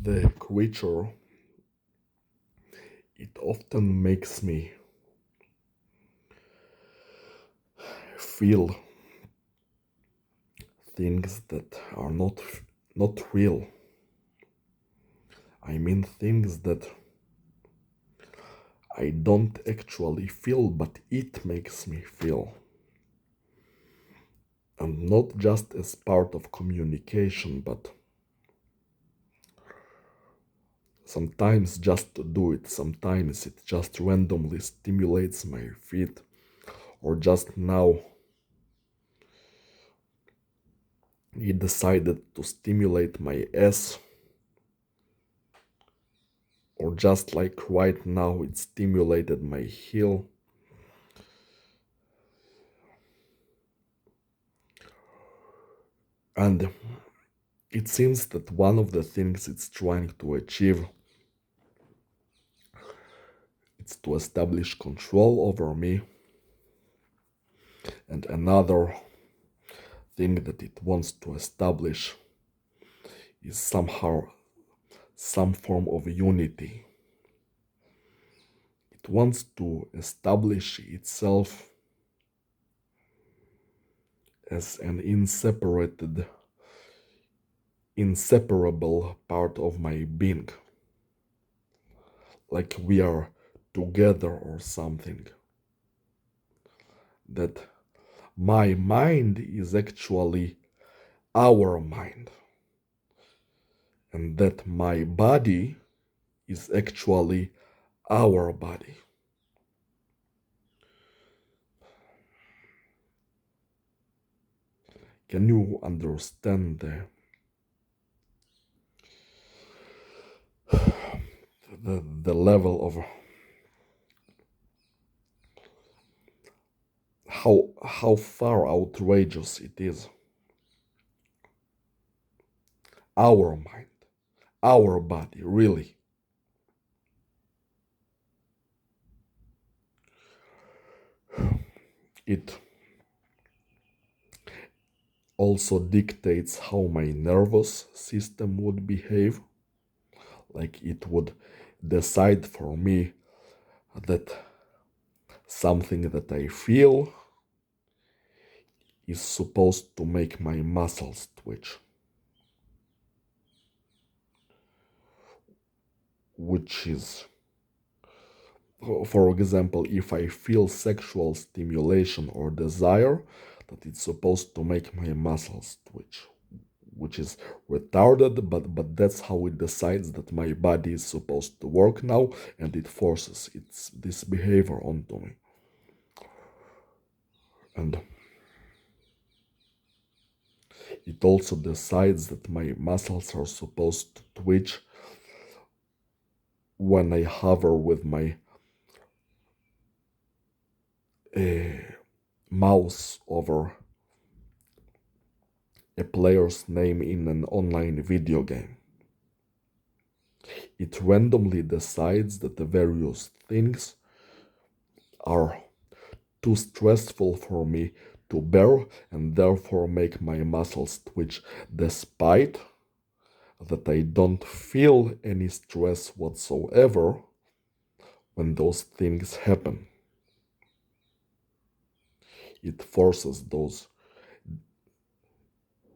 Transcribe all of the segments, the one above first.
The creature, it often makes me feel things that are not real. I mean things that I don't actually feel, but it makes me feel. And not just as part of communication, but sometimes just to do it. Sometimes it just randomly stimulates my feet, or just now it decided to stimulate my ass, or just like right now it stimulated my heel. And it seems that one of the things it's trying to achieve is to establish control over me, and another thing that it wants to establish is somehow some form of unity. It wants to establish itself as an inseparable part of my being, like we are together or something. That my mind is actually our mind, and that my body is actually our body. Can you understand the level of how far outrageous it is? Our mind, our body, really. It also dictates how my nervous system would behave. Like it would decide for me that something that I feel is supposed to make my muscles twitch, which is, for example, if I feel sexual stimulation or desire, that it's supposed to make my muscles twitch, which is retarded, but that's how it decides that my body is supposed to work now, and it forces this behavior onto me. And it also decides that my muscles are supposed to twitch when I hover with my mouse over a player's name in an online video game. It randomly decides that the various things are too stressful for me to bear, and therefore make my muscles twitch, despite that I don't feel any stress whatsoever when those things happen. It forces those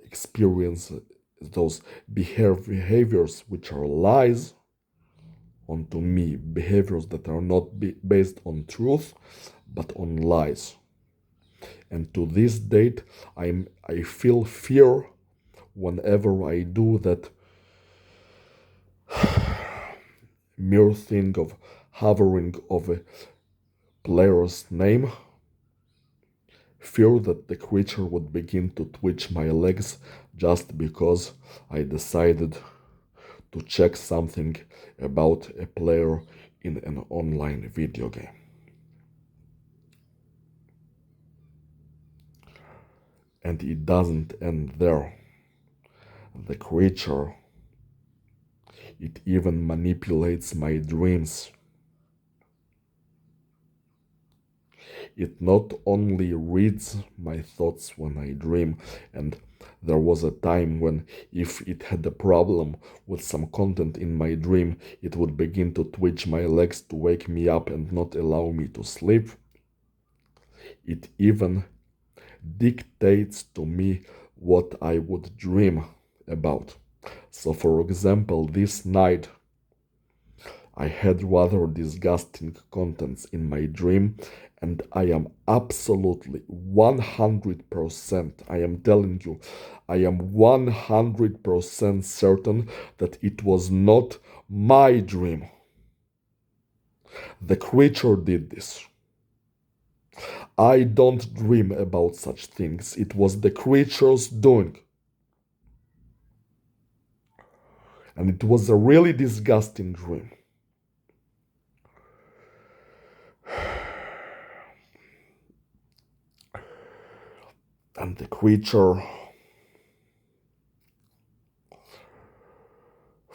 experiences, those behaviors which are lies, onto me, behaviors that are not based on truth but on lies. And to this date, I feel fear whenever I do that mere thing of hovering over a player's name. Fear that the creature would begin to twitch my legs just because I decided to check something about a player in an online video game. And it doesn't end there. The creature, it even manipulates my dreams. It not only reads my thoughts when I dream, and There was a time when, if it had a problem with some content in my dream, it would begin to twitch my legs to wake me up and not allow me to sleep. It even dictates to me what I would dream about. So, for example, this night I had rather disgusting contents in my dream, and I am absolutely 100%, I am telling you, I am 100% certain that it was not my dream. The creature did this. I don't dream about such things. It was the creature's doing. And it was a really disgusting dream. And the creature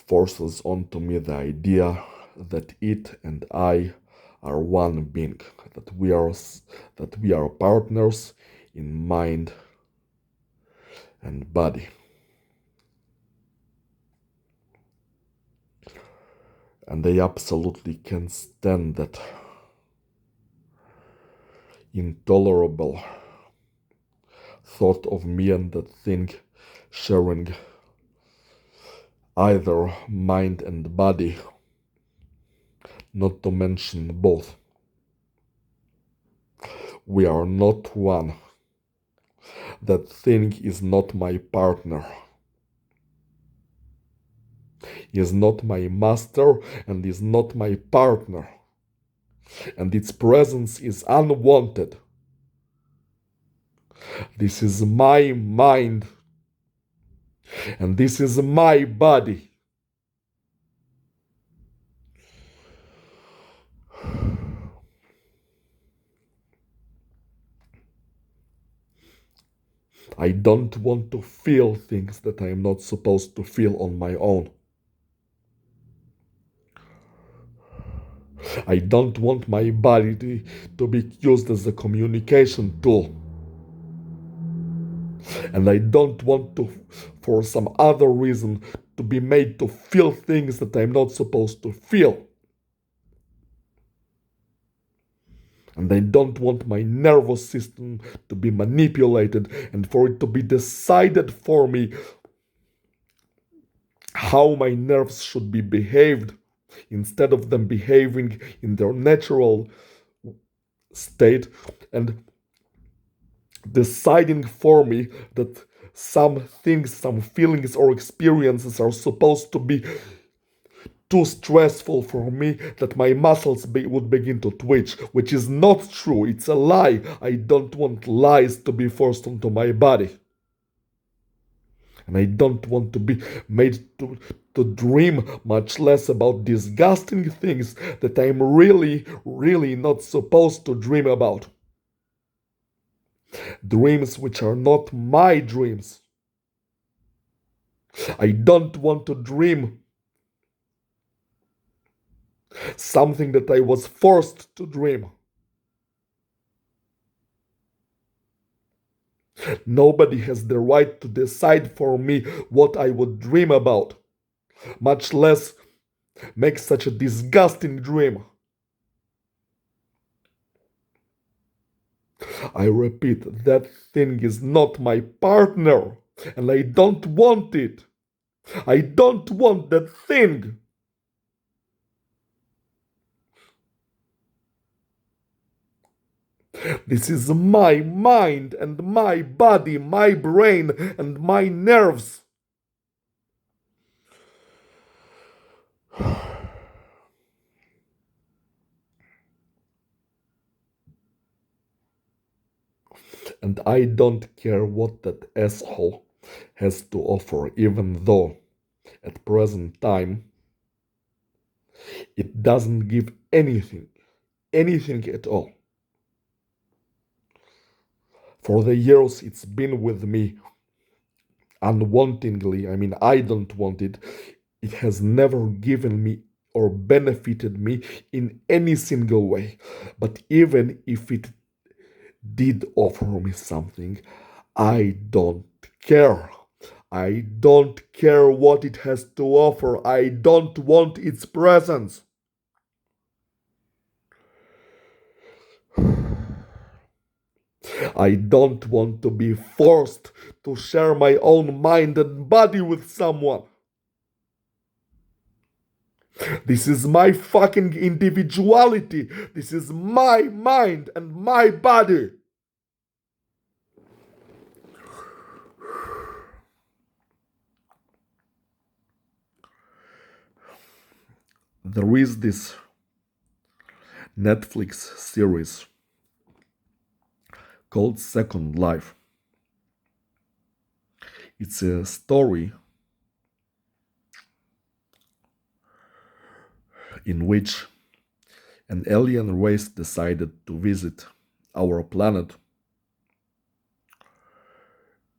forces onto me the idea that it and I are one being, that we are partners in mind and body. And I absolutely can't stand that intolerable thought of me and that thing sharing either mind and body, not to mention both. We are not one. That thing is not my partner, is not my master, and is not my partner. And its presence is unwanted. This is my mind, and this is my body. I don't want to feel things that I am not supposed to feel on my own. I don't want my body to be used as a communication tool. And I don't want to, for some other reason, to be made to feel things that I'm not supposed to feel. And I don't want my nervous system to be manipulated and for it to be decided for me how my nerves should be behaved instead of them behaving in their natural state and deciding for me that some things, some feelings or experiences are supposed to be too stressful for me that my muscles would begin to twitch, which is not true. It's a lie. I don't want lies to be forced onto my body. And I don't want to be made to dream, much less about disgusting things that I'm really, really not supposed to dream about. Dreams which are not my dreams. I don't want to dream something that I was forced to dream. Nobody has the right to decide for me what I would dream about, much less make such a disgusting dream. I repeat, that thing is not my partner, and I don't want it. I don't want that thing. This is my mind and my body, my brain and my nerves. And I don't care what that asshole has to offer, even though at present time it doesn't give anything at all. For the years it's been with me unwantingly, I mean, I don't want it, it has never given me or benefited me in any single way. But even if it did offer me something, I don't care. I don't care what it has to offer. I don't want its presence. I don't want to be forced to share my own mind and body with someone. This is my fucking individuality. This is my mind and my body. There is this Netflix series called Second Life. It's a story in which an alien race decided to visit our planet,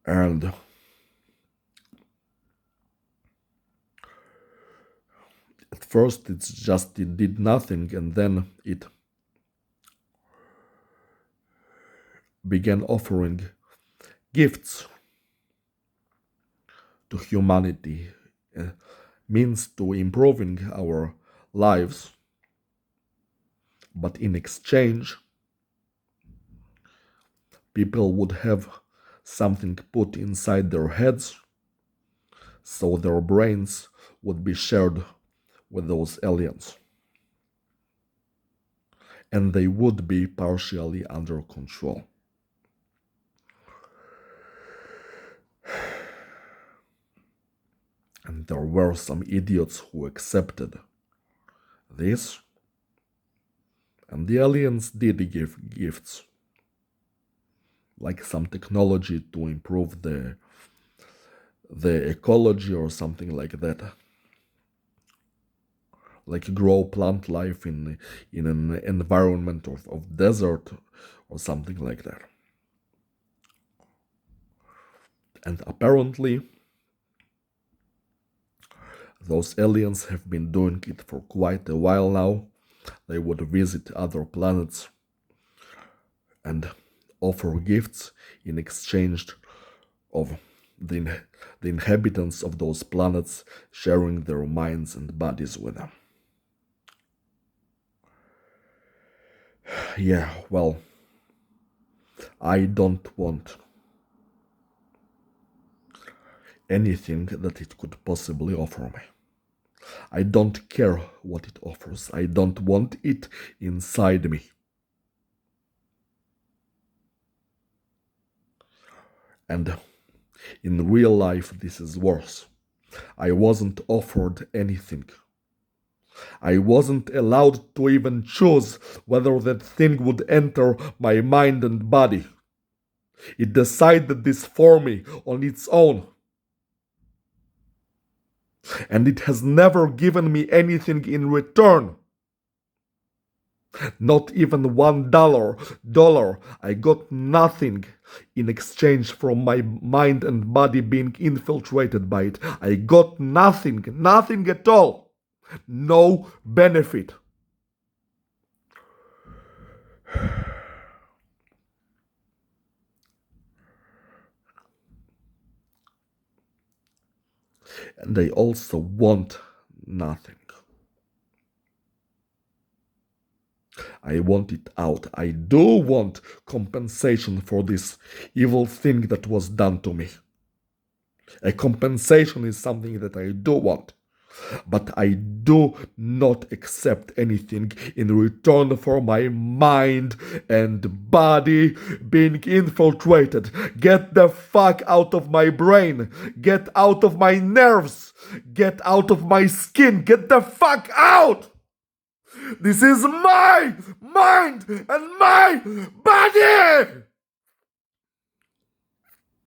and at first it did nothing, and then it began offering gifts to humanity, means to improving our lives, but in exchange people would have something put inside their heads so their brains would be shared with those aliens, and they would be partially under control. And there were some idiots who accepted this, and the aliens did give gifts, like some technology to improve the ecology or something like that, like grow plant life in an environment of desert or something like that. And apparently those aliens have been doing it for quite a while now. They would visit other planets and offer gifts in exchange of the inhabitants of those planets sharing their minds and bodies with them. Yeah, well, I don't want anything that it could possibly offer me. I don't care what it offers. I don't want it inside me. And in real life, this is worse. I wasn't offered anything. I wasn't allowed to even choose whether that thing would enter my mind and body. It decided this for me on its own. And it has never given me anything in return. Not even $1. I got nothing in exchange from my mind and body being infiltrated by it. I got nothing at all. No benefit. And I also want nothing. I want it out. I do want compensation for this evil thing that was done to me. A compensation is something that I do want. But I do not accept anything in return for my mind and body being infiltrated. Get the fuck out of my brain. Get out of my nerves. Get out of my skin. Get the fuck out! This is my mind and my body!